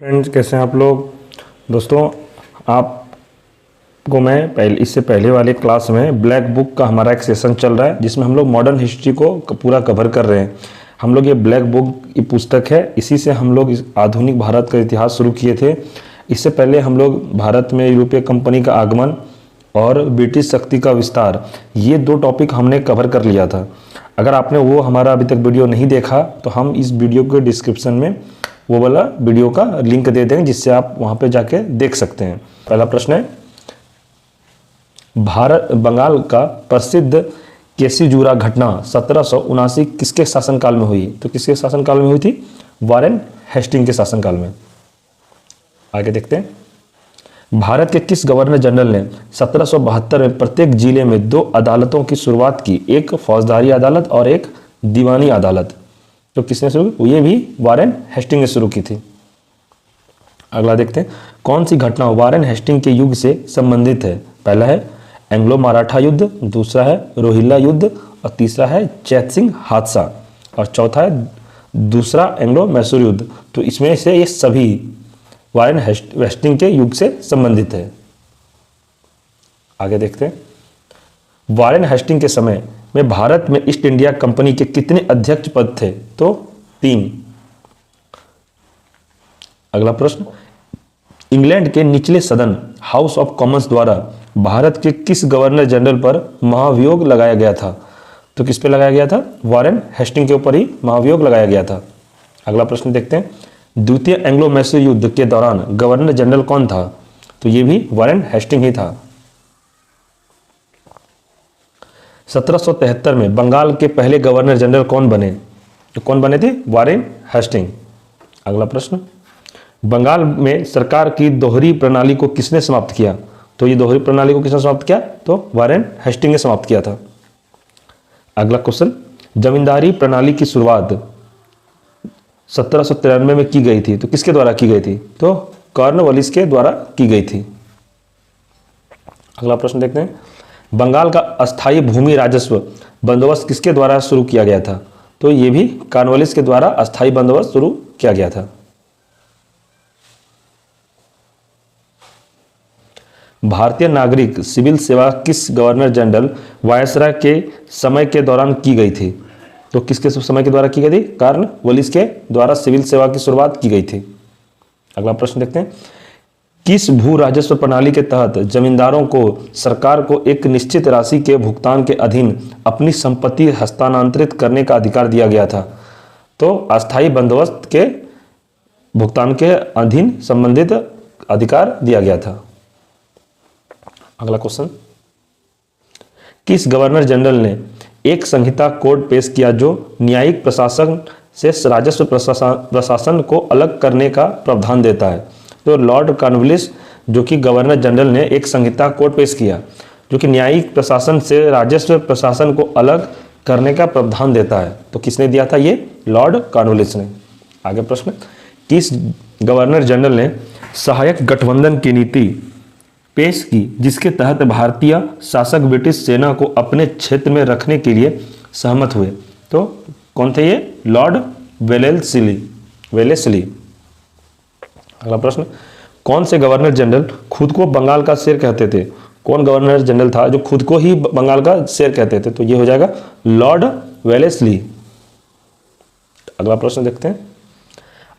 Friends, कैसे हैं आप लोग। दोस्तों, आपको मैं इससे पहले वाले क्लास में ब्लैक बुक का हमारा एक सेशन चल रहा है जिसमें हम लोग मॉडर्न हिस्ट्री को पूरा कवर कर रहे हैं। हम लोग ये ब्लैक बुक की पुस्तक है, इसी से हम लोग इस आधुनिक भारत का इतिहास शुरू किए थे। इससे पहले हम लोग भारत में यूरोपीय कंपनी का आगमन और ब्रिटिश शक्ति का विस्तार, ये दो टॉपिक हमने कवर कर लिया था। अगर आपने वो हमारा अभी तक वीडियो नहीं देखा तो हम इस वीडियो के डिस्क्रिप्शन में वो वाला वीडियो का लिंक दे देंगे जिससे आप वहां पे जाके देख सकते हैं। पहला प्रश्न है, भारत बंगाल का प्रसिद्ध केसीजूरा घटना 1779 किसके शासनकाल में हुई? तो किसके शासनकाल में हुई थी? वारेन हेस्टिंग के शासनकाल में। आगे देखते हैं, भारत के किस गवर्नर जनरल ने 1772 में प्रत्येक जिले में दो अदालतों की शुरुआत की, एक फौजदारी अदालत और एक दीवानी अदालत? तो किसने शुरू की? ये भी वारेन हेस्टिंग ने शुरू की थी। अगला देखते हैं, कौन सी घटना वारेन हेस्टिंग के युग से संबंधित है? पहला है एंग्लो मराठा युद्ध, दूसरा है रोहिल्ला युद्ध और तीसरा है चैत सिंह हादसा और चौथा है दूसरा एंग्लो मैसूर युद्ध। तो इसमें से ये सभी वारेन हेस्टिंग के युग से संबंधित है। आगे देखते हैं, वारेन हेस्टिंग के समय में भारत में ईस्ट इंडिया कंपनी के कितने अध्यक्ष पद थे? तो 3। अगला प्रश्न, इंग्लैंड के निचले सदन हाउस ऑफ कॉमन्स द्वारा भारत के किस गवर्नर जनरल पर महाभियोग लगाया गया था? तो किस पे लगाया गया था? वारेन हेस्टिंग के ऊपर ही महाभियोग लगाया गया था। अगला प्रश्न देखते हैं, द्वितीय एंग्लो मैसूर युद्ध के दौरान गवर्नर जनरल कौन था? तो ये भी वारेन हेस्टिंग ही था। 1773 में बंगाल के पहले गवर्नर जनरल कौन बने? तो कौन बने थे? Warren Hastings. अगला प्रश्न, बंगाल में सरकार की दोहरी प्रणाली को किसने समाप्त किया? तो ये दोहरी प्रणाली को किसने समाप्त किया? तो वारेन हेस्टिंग ने समाप्त किया था। अगला क्वेश्चन, जमींदारी प्रणाली की शुरुआत 1793 में की गई थी, तो किसके द्वारा की गई थी? तो कॉर्नवालिस के द्वारा की गई थी। अगला प्रश्न देखते हैं, बंगाल का अस्थायी भूमि राजस्व बंदोबस्त किसके द्वारा शुरू किया गया था? तो ये भी कॉर्नवालिस के द्वारा अस्थायी बंदोबस्त शुरू किया गया था। भारतीय नागरिक सिविल सेवा किस गवर्नर जनरल वायसराय के समय के दौरान की गई थी? तो किसके समय के द्वारा की गई थी? कॉर्नवालिस के द्वारा सिविल सेवा की शुरुआत की गई थी। अगला प्रश्न देखते हैं, किस भू राजस्व प्रणाली के तहत जमींदारों को सरकार को एक निश्चित राशि के भुगतान के अधीन अपनी संपत्ति हस्तांतरित करने का अधिकार दिया गया था? तो अस्थायी बंदोबस्त के भुगतान के अधीन संबंधित अधिकार दिया गया था। अगला क्वेश्चन, किस गवर्नर जनरल ने एक संहिता कोड पेश किया जो न्यायिक प्रशासन से राजस्व प्रशासन को अलग करने का प्रावधान देता है? तो लॉर्ड कॉर्नवालिस जो कि गवर्नर जनरल ने एक संहिता कोड पेश किया जो कि न्यायिक प्रशासन से राजस्व प्रशासन को अलग करने का प्रावधान देता है। तो किसने दिया था? ये लॉर्ड कॉर्नवालिस ने। आगे प्रश्न, किस गवर्नर जनरल ने सहायक गठबंधन की नीति पेश की जिसके तहत भारतीय शासक ब्रिटिश सेना को अपने क्षेत्र में रखने के लिए सहमत हुए? तो कौन थे ये? Lord Wellesley. अगला प्रश्न, कौन से गवर्नर जनरल खुद को बंगाल का शेर कहते थे? कौन गवर्नर जनरल था जो खुद को ही बंगाल का शेर कहते थे? तो ये हो जाएगा लॉर्ड वेलेस्ली। अगला प्रश्न देखते हैं,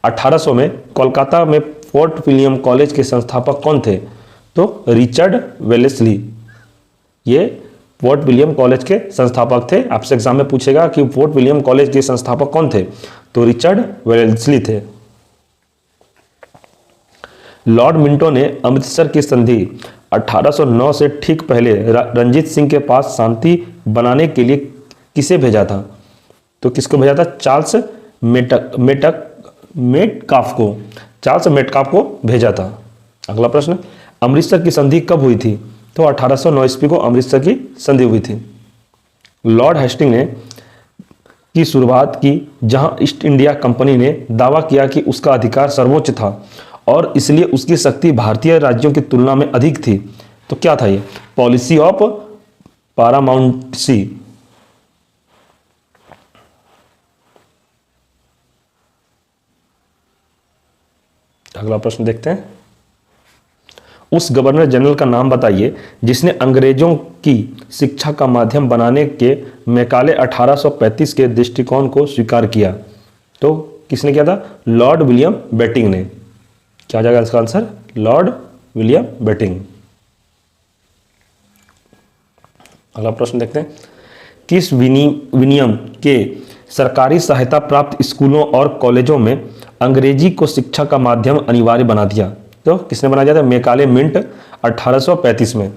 1800 में कोलकाता में फोर्ट विलियम कॉलेज के संस्थापक कौन थे? तो रिचर्ड वेलेस्ली, ये फोर्ट विलियम कॉलेज के संस्थापक थे। आपसे एग्जाम में पूछेगा कि फोर्ट विलियम कॉलेज के संस्थापक कौन थे? तो रिचर्ड वेलेस्ली थे। लॉर्ड मिंटो ने अमृतसर की संधि 1809 से ठीक पहले रंजीत सिंह के पास शांति बनाने के लिए किसे भेजा था? तो किसको भेजा था? चार्ल्स मेटकाफ को भेजा था। अगला प्रश्न, अमृतसर की संधि कब हुई थी? तो 1809 ईस्वी को अमृतसर की संधि हुई थी। लॉर्ड हेस्टिंग ने की शुरुआत की जहां ईस्ट इंडिया कंपनी ने दावा किया कि उसका अधिकार सर्वोच्च था और इसलिए उसकी शक्ति भारतीय राज्यों की तुलना में अधिक थी। तो क्या था ये? Policy of paramountcy. अगला प्रश्न देखते हैं। उस गवर्नर जनरल का नाम बताइए जिसने अंग्रेजों की शिक्षा का माध्यम बनाने के मैकाले 1835 के दृष्टिकोण को स्वीकार किया। तो किसने किया था? लॉर्ड विलियम बेटिंग ने। क्या हो जाएगा इसका आंसर? Lord William betting. अगला प्रश्न देखते हैं। किस विनियम के सरकारी सहायता प्राप्त स्कूलों और कॉलेजों में अंग्रेजी को शिक्षा का माध्यम अनिवार्य बना दिया? तो किसने बना दिया था? मैकाले मिंट 1835 में।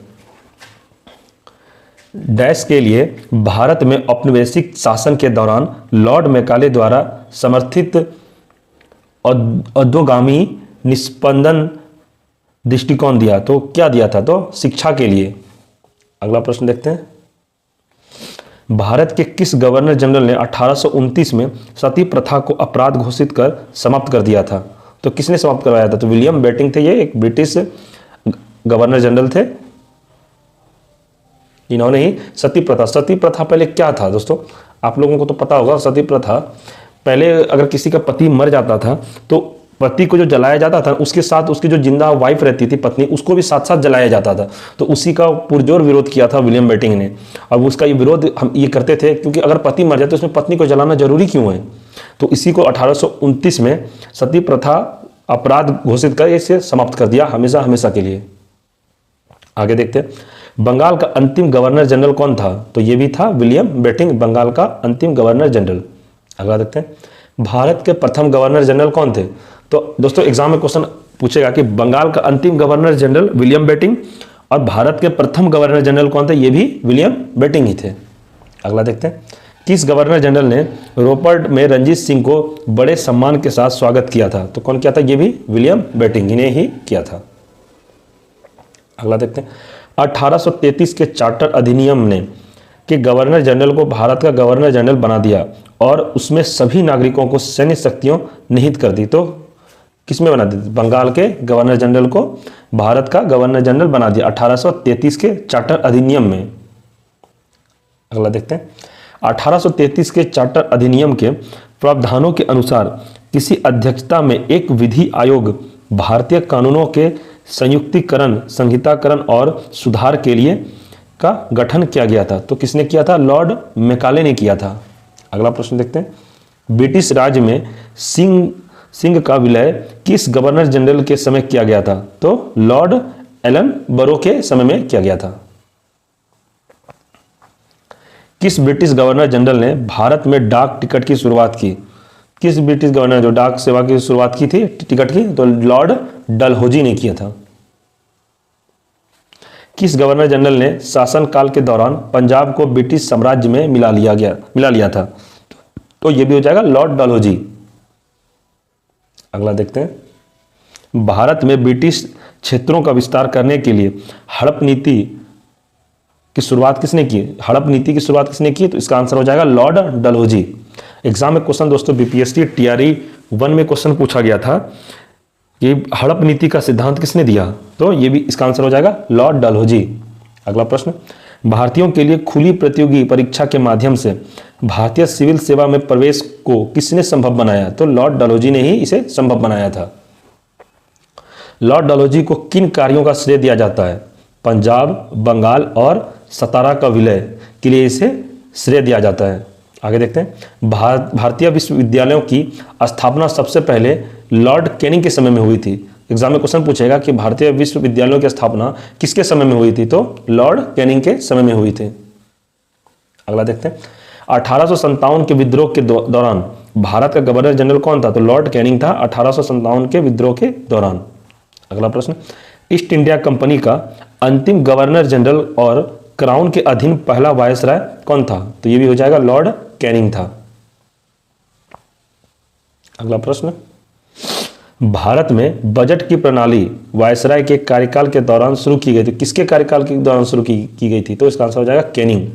डैश के लिए भारत में औपनिवेशिक शासन के दौरान लॉर्ड मैकाले द्वारा समर्थित अधोगामी निष्पंदन दृष्टिकोण दिया। तो क्या दिया था? तो शिक्षा के लिए। अगला प्रश्न देखते हैं। भारत के किस गवर्नर जनरल ने 1829 में सती प्रथा को अपराध घोषित कर समाप्त कर दिया था? तो किसने समाप्त करवाया था? तो विलियम बेटिंग थे। ये एक ब्रिटिश गवर्नर जनरल थे, इन्होंने ही सती प्रथा पहले क्या था दोस्तों? आप लोगों को तो पता होगा। सती प्रथा पहले अगर किसी का पति मर जाता था तो पति को जो जलाया जाता था उसके साथ उसकी जो जिंदा वाइफ रहती थी पत्नी, उसको भी साथ साथ जलाया जाता था। तो उसी का पुरजोर विरोध किया था विलियम बेटिंग ने। अब उसका ये विरोध हम ये करते थे क्योंकि अगर पति मर जाए तो उसमें पत्नी को जलाना जरूरी क्यों है? तो इसी को 1829 में सती प्रथा अपराध घोषित कर इसे समाप्त कर दिया हमेशा हमेशा के लिए। आगे देखते हैं। बंगाल का अंतिम गवर्नर जनरल कौन था? तो ये भी था विलियम बेटिंग, बंगाल का अंतिम गवर्नर जनरल। अगला देखते हैं। भारत के प्रथम गवर्नर जनरल कौन थे? तो दोस्तों एग्जाम में क्वेश्चन पूछेगा कि बंगाल का अंतिम गवर्नर जनरल विलियम बेटिंग और भारत के प्रथम गवर्नर जनरल कौन थे? ये भी विलियम बेटिंग ही थे। अगला देखते हैं। किस गवर्नर जनरल ने रोपड़ में रंजीत सिंह को बड़े सम्मान के साथ स्वागत किया था? तो कौन किया था? ये भी विलियम बेटिंग ने ही किया था। अगला देखते हैं। 1833 के चार्टर अधिनियम ने कि गवर्नर जनरल को भारत का गवर्नर जनरल बना दिया और उसमें सभी नागरिकों को सैन्य शक्तियों निहित कर दी। तो किसमें बना दी? बंगाल के गवर्नर जनरल को भारत का गवर्नर जनरल बना दिया 1833 के चार्टर अधिनियम में। अगला देखते हैं। 1833 के चार्टर अधिनियम के प्रावधानों के अनुसार किसी अध्यक्षता में एक विधि आयोग भारतीय कानूनों के संयुक्तिकरण, संहिताकरण और सुधार के लिए का गठन किया गया था। तो किसने किया था? लॉर्ड मैकाले ने किया था। अगला प्रश्न देखते हैं। ब्रिटिश राज में सिंह का विलय किस गवर्नर जनरल के समय किया गया था? तो लॉर्ड एलन बरो के समय में किया गया था। किस ब्रिटिश गवर्नर जनरल ने भारत में डाक टिकट की शुरुआत की? किस ब्रिटिश गवर्नर जो डाक सेवा की शुरुआत की थी टिकट की? तो लॉर्ड डलहौजी ने किया था। किस गवर्नर जनरल ने शासनकाल के दौरान पंजाब को ब्रिटिश साम्राज्य में मिला लिया था? तो यह भी हो जाएगा लॉर्ड डलहौजी। अगला देखते हैं। भारत में ब्रिटिश क्षेत्रों का विस्तार करने के लिए हड़प नीति की शुरुआत किसने की? हड़प नीति की शुरुआत किसने की? तो इसका आंसर हो जाएगा लॉर्ड डलहौजी। एग्जाम में क्वेश्चन दोस्तों बीपीएससी टीआरई 1 में क्वेश्चन पूछा गया था कि हड़प नीति का सिद्धांत किसने दिया? तो ये भी इसका आंसर हो जाएगा लॉर्ड डलहौजी। अगला प्रश्न। भारतीयों के लिए खुली प्रतियोगी परीक्षा के माध्यम से भारतीय सिविल सेवा में प्रवेश को किसने संभव बनाया? तो लॉर्ड डलहौजी ने ही इसे संभव बनाया था। लॉर्ड डलहौजी को किन कार्यों का श्रेय दिया जाता है? पंजाब, बंगाल और सतारा का विलय के लिए इसे श्रेय दिया जाता है। आगे देखते हैं। भारतीय विश्वविद्यालयों की स्थापना सबसे पहले लॉर्ड कैनिंग के समय में हुई थी। एग्जाम में क्वेश्चन पूछेगा कि भारतीय विश्वविद्यालयों की स्थापना किसके समय में हुई थी? तो लॉर्ड कैनिंग के समय में हुई थी। अगला देखते हैं। 1857 के विद्रोह के दौरान भारत का गवर्नर जनरल कौन था? तो लॉर्ड कैनिंग था 1857 के विद्रोह के दौरान। अगला प्रश्न। ईस्ट इंडिया कंपनी का अंतिम गवर्नर जनरल और क्राउन के अधीन पहला वायसराय कौन था? तो यह भी हो जाएगा लॉर्ड कैनिंग था। अगला प्रश्न। भारत में बजट की प्रणाली वायसराय के कार्यकाल के दौरान शुरू की गई थी। किसके कार्यकाल के दौरान शुरू की गई थी? तो इसका आंसर हो जाएगा कैनिंग।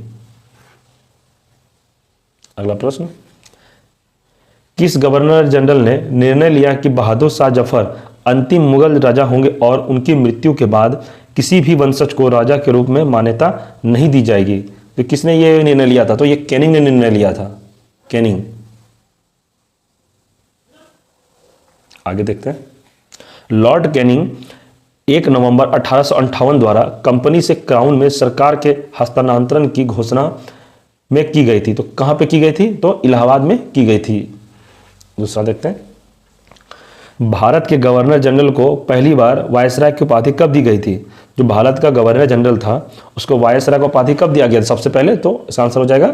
अगला प्रश्न। किस गवर्नर जनरल ने निर्णय लिया कि बहादुर शाह जफर अंतिम मुगल राजा होंगे और उनकी मृत्यु के बाद किसी भी वंशज को राजा के रूप में मान्यता नहीं दी जाएगी? तो किसने ये निर्णय लिया था? तो ये कैनिंग ने निर्णय लिया था। कैनिंग। आगे देखते हैं। लॉर्ड कैनिंग 1 नवंबर 1858 द्वारा कंपनी से क्राउन में सरकार के हस्तांतरण की घोषणा में की गई थी। तो कहां पे की गई थी? तो इलाहाबाद में की गई थी। दूसरा देखते हैं, भारत के गवर्नर जनरल को पहली बार वायसराय की उपाधि कब दी गई थी? जो भारत का गवर्नर जनरल था उसको वायसराय की उपाधि कब दिया गया था सबसे पहले? तो इसका आंसर हो जाएगा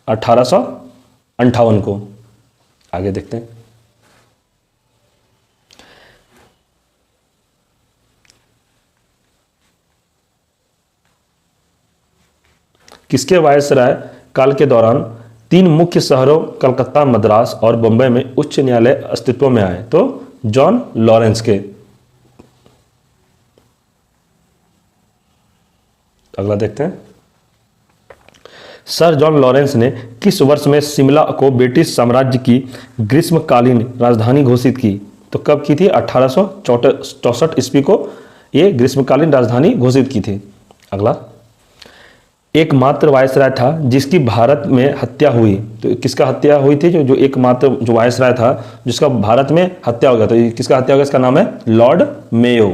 1858 को। आगे देखते हैं, किसके वायसराय काल के दौरान 3 मुख्य शहरों कलकत्ता, मद्रास और बंबई में उच्च न्यायालय अस्तित्व में आए? तो जॉन लॉरेंस के। अगला देखते हैं, सर जॉन लॉरेंस ने किस वर्ष में शिमला को ब्रिटिश साम्राज्य की ग्रीष्मकालीन राजधानी घोषित की? तो कब की थी? 1864 ईस्वी को ये ग्रीष्मकालीन राजधानी घोषित की थी। अगला, एकमात्र वायसराय था जिसकी भारत में हत्या हुई। तो किसका हत्या हुई थी? जो एकमात्र जो वायसराय था जिसका भारत में हत्या हो गया। तो किसका हत्या हो गया? इसका नाम है लॉर्ड मेयो।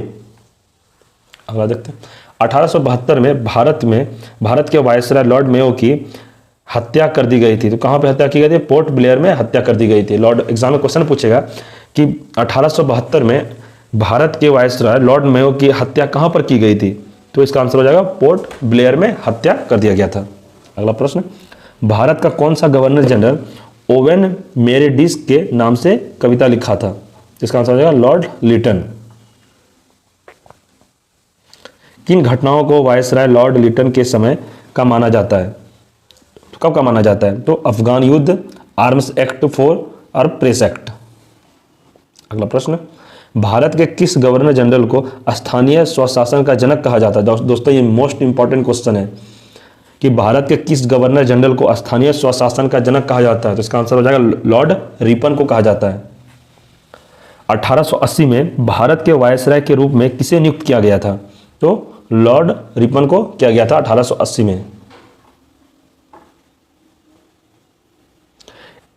अगला देखते हैं, 1872 में भारत के वायसराय लॉर्ड मेयो की हत्या कर दी गई थी। तो कहां पे हत्या की गई थी? पोर्ट ब्लेयर में हत्या कर दी गई थी। लॉर्ड एग्जाम में क्वेश्चन पूछेगा कि 1872 में भारत के वायसराय लॉर्ड मेयो की हत्या कहां पर की गई थी? तो इसका आंसर हो जाएगा पोर्ट ब्लेयर में हत्या कर दिया गया था। अगला प्रश्न, भारत का कौन सा गवर्नर जनरल ओवेन मेरेडिस के नाम से कविता लिखा था? इसका आंसर हो जाएगा लॉर्ड लिटन। किन घटनाओं को वायसराय लॉर्ड लिटन के समय का माना जाता है? तो कब का माना जाता है? तो अफगान युद्ध, आर्म्स एक्ट 4 और प्रेस एक्ट। अगला प्रश्न, भारत के किस गवर्नर जनरल को स्थानीय स्वशासन का जनक कहा जाता है? दोस्तों ये मोस्ट इंपॉर्टेंट क्वेश्चन है कि भारत के किस गवर्नर जनरल को स्थानीय स्वशासन का जनक कहा जाता है? तो इसका आंसर हो जाएगा लॉर्ड रिपन को कहा जाता है। 1880 में भारत के वायसराय के रूप में किसे नियुक्त किया गया था? तो लॉर्ड रिपन को किया गया था 1880 में।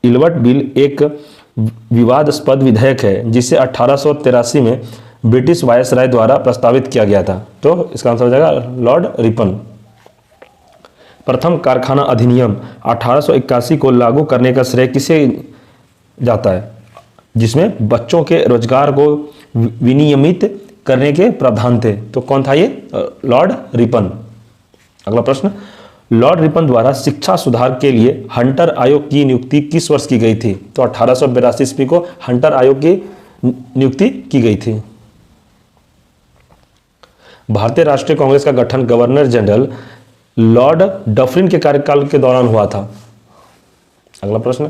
इलवर्ट बिल एक विवादास्पद विधेयक है जिसे 1883 में ब्रिटिश वायसराय द्वारा प्रस्तावित किया गया था। तो इसका आंसर हो जाएगा लॉर्ड रिपन। प्रथम कारखाना अधिनियम 1881 को लागू करने का श्रेय किसे जाता है? जिसमें बच्चों के रोजगार को विनियमित करने के प्रावधान थे। तो कौन था ये? Lord Ripon. अगला प्रश्न, लॉर्ड रिपन द्वारा शिक्षा सुधार के लिए हंटर आयोग की नियुक्ति किस वर्ष की गई थी? तो 1882 ईस्वी को हंटर आयोग की नियुक्ति की गई थी। भारतीय राष्ट्रीय कांग्रेस का गठन गवर्नर जनरल लॉर्ड डफरिन के कार्यकाल के दौरान हुआ था। अगला प्रश्न,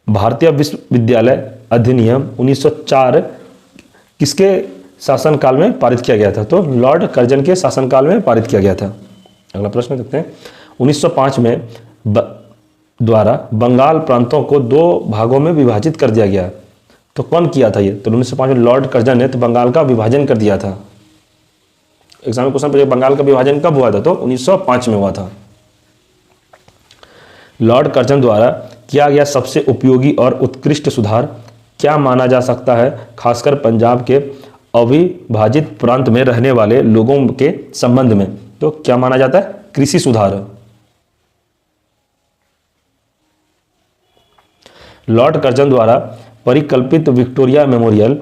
भारतीय विश्वविद्यालय अधिनियम 1904 किसके शासनकाल में पारित किया गया था? तो लॉर्ड कर्जन के शासनकाल में पारित किया गया था। अगला प्रश्न देखते हैं, 1905 में द्वारा बंगाल प्रांतों को 2 भागों में विभाजित कर दिया गया। तो कौन किया था ये? तो 1905 में लॉर्ड कर्जन ने तो बंगाल का विभाजन कर दिया था। एग्जाम में क्वेश्चन पूछे बंगाल का विभाजन कब हुआ था? तो 1905 में हुआ था। लॉर्ड कर्जन द्वारा किया गया सबसे उपयोगी और उत्कृष्ट सुधार क्या माना जा सकता है, खासकर पंजाब के अविभाजित प्रांत में रहने वाले लोगों के संबंध में? तो क्या माना जाता है? कृषि सुधार। लॉर्ड कर्जन द्वारा परिकल्पित विक्टोरिया मेमोरियल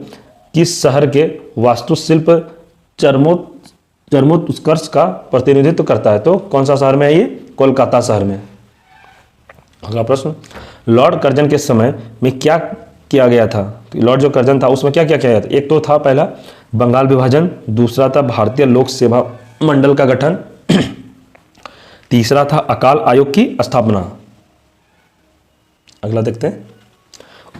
किस शहर के वास्तुशिल्प चरमोत्कर्ष का प्रतिनिधित्व करता है? तो कौन सा शहर में है ये? कोलकाता शहर में। अगला प्रश्न, लॉर्ड कर्जन के समय में क्या किया गया था? लॉर्ड जो कर्जन था उसमें क्या क्या किया गया था? एक तो था पहला बंगाल विभाजन, दूसरा था भारतीय लोक सेवा मंडल का गठन, तीसरा था अकाल आयोग की स्थापना। अगला देखते हैं,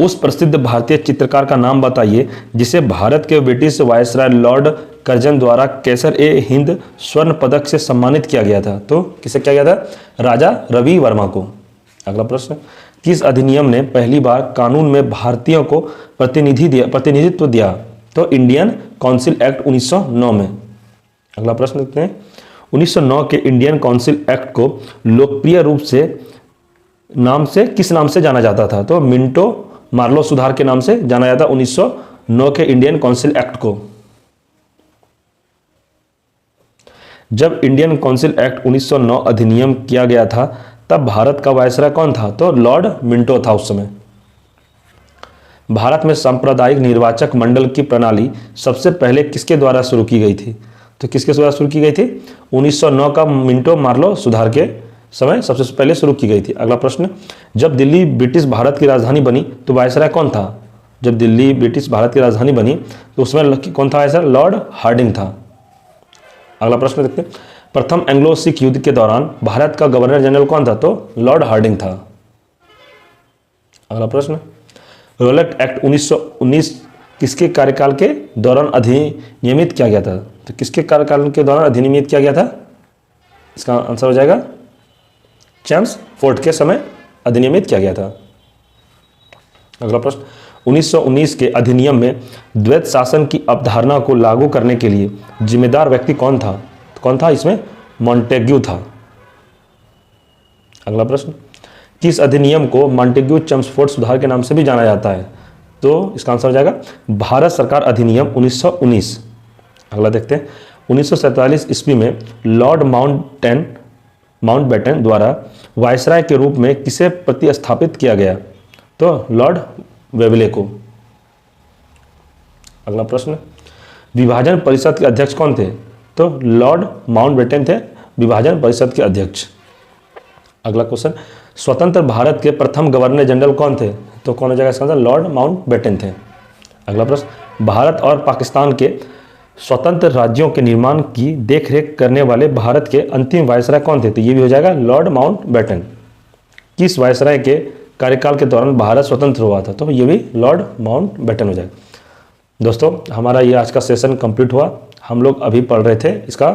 उस प्रसिद्ध भारतीय चित्रकार का नाम बताइए जिसे भारत के ब्रिटिश वायसराय लॉर्ड कर्जन द्वारा कैसर-ए-हिंद स्वर्ण पदक से सम्मानित किया गया था। तो किसे किया गया था? राजा रवि वर्मा को। अगला प्रश्न, किस अधिनियम ने पहली बार कानून में भारतीयों को प्रतिनिधित्व दिया? तो इंडियन काउंसिल एक्ट 1909 में। अगला प्रश्न देखते हैं, 1909 के इंडियन काउंसिल एक्ट को लोकप्रिय रूप से किस नाम से जाना जाता था? तो मिंटो मार्लो सुधार के नाम से जाना जाता 1909 1909 के इंडियन काउंसिल एक्ट को? जब इंडियन काउंसिल एक्ट 1909 अधिनियम किया गया था तब भारत का वायसराय कौन था? तो लॉर्ड मिंटो था उस समय। भारत में सांप्रदायिक निर्वाचक मंडल की प्रणाली सबसे पहले किसके द्वारा शुरू की गई थी? तो किसके द्वारा शुरू की गई थी? 1909 का मिंटो मार्लो सुधार के समय सबसे पहले शुरू की गई थी। अगला प्रश्न, जब दिल्ली ब्रिटिश भारत की राजधानी बनी तो वायसराय कौन था? जब दिल्ली ब्रिटिश भारत की राजधानी बनी तो उसमें कौन था वायसराय? लॉर्ड हार्डिंग था। अगला प्रश्न देखते हैं, प्रथम एंग्लो सिख युद्ध के दौरान भारत का गवर्नर जनरल कौन था? तो लॉर्ड हार्डिंग था। अगला प्रश्न, रोलेट एक्ट 1919 किसके कार्यकाल के दौरान अधिनियमित किया गया था? तो किसके कार्यकाल के दौरान अधिनियमित किया गया था? इसका आंसर हो जाएगा चेम्सफोर्ड के समय अधिनियमित किया गया था। अगला प्रश्न, 1919 के अधिनियम में द्वैत शासन की अवधारणा को लागू करने के लिए जिम्मेदार व्यक्ति कौन था? तो कौन था इसमें? मॉन्टेग्यू था। अगला प्रश्न, किस अधिनियम को मॉन्टेग्यू चेम्सफोर्ड सुधार के नाम से भी जाना जाता है? तो इसका आंसर हो जाएगा भारत सरकार अधिनियम 1919। अगला देखते हैं, 1947 ईस्वी में लॉर्ड माउंटबेटन द्वारा वायसराय के रूप में किसे प्रतिस्थापित किया गया? तो लॉर्ड वेवले को। अगला प्रश्न, विभाजन परिषद के अध्यक्ष कौन थे? तो लॉर्ड माउंटबेटन थे विभाजन परिषद के अध्यक्ष। अगला क्वेश्चन, स्वतंत्र भारत के प्रथम गवर्नर जनरल कौन थे? तो कौन हो जाएगा इसका आंसर? लॉर्ड माउंटबेटन थे। अगला प्रश्न, भारत और पाकिस्तान के स्वतंत्र राज्यों के निर्माण की देखरेख करने वाले भारत के अंतिम वायसराय कौन थे? तो ये भी हो जाएगा लॉर्ड माउंटबेटन। किस वायसराय के कार्यकाल के दौरान भारत स्वतंत्र हुआ था? तो ये भी लॉर्ड माउंटबेटन हो जाएगा। दोस्तों, हमारा ये आज का सेशन कंप्लीट हुआ। हम लोग अभी पढ़ रहे थे इसका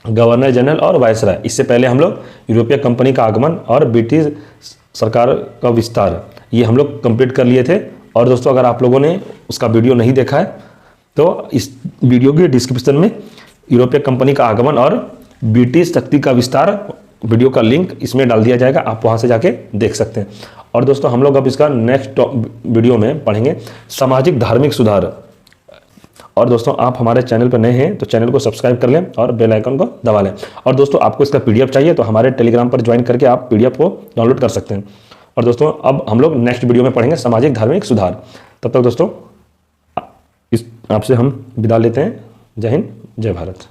गवर्नर जनरल और वायसराय। इससे पहले हम लोग यूरोपीय कंपनी का आगमन और ब्रिटिश सरकार का विस्तार ये हम लोग कंप्लीट कर लिए थे। और दोस्तों, अगर आप लोगों ने उसका वीडियो नहीं देखा है तो इस वीडियो के डिस्क्रिप्शन में यूरोपीय कंपनी का आगमन और ब्रिटिश शक्ति का विस्तार वीडियो का लिंक इसमें डाल दिया जाएगा, आप वहाँ से जाके देख सकते हैं। और दोस्तों, हम लोग अब इसका नेक्स्ट वीडियो में पढ़ेंगे सामाजिक धार्मिक सुधार। और दोस्तों, आप हमारे चैनल पर नए हैं तो चैनल को सब्सक्राइब कर लें और बेल आइकन को दबा लें। और दोस्तों, आपको इसका पीडीएफ चाहिए तो हमारे टेलीग्राम पर ज्वाइन करके आप पीडीएफ को डाउनलोड कर सकते हैं। और दोस्तों, अब हम लोग नेक्स्ट वीडियो में पढ़ेंगे सामाजिक धार्मिक सुधार। तब तक दोस्तों, आपसे हम विदा लेते हैं। जय हिंद, जय भारत।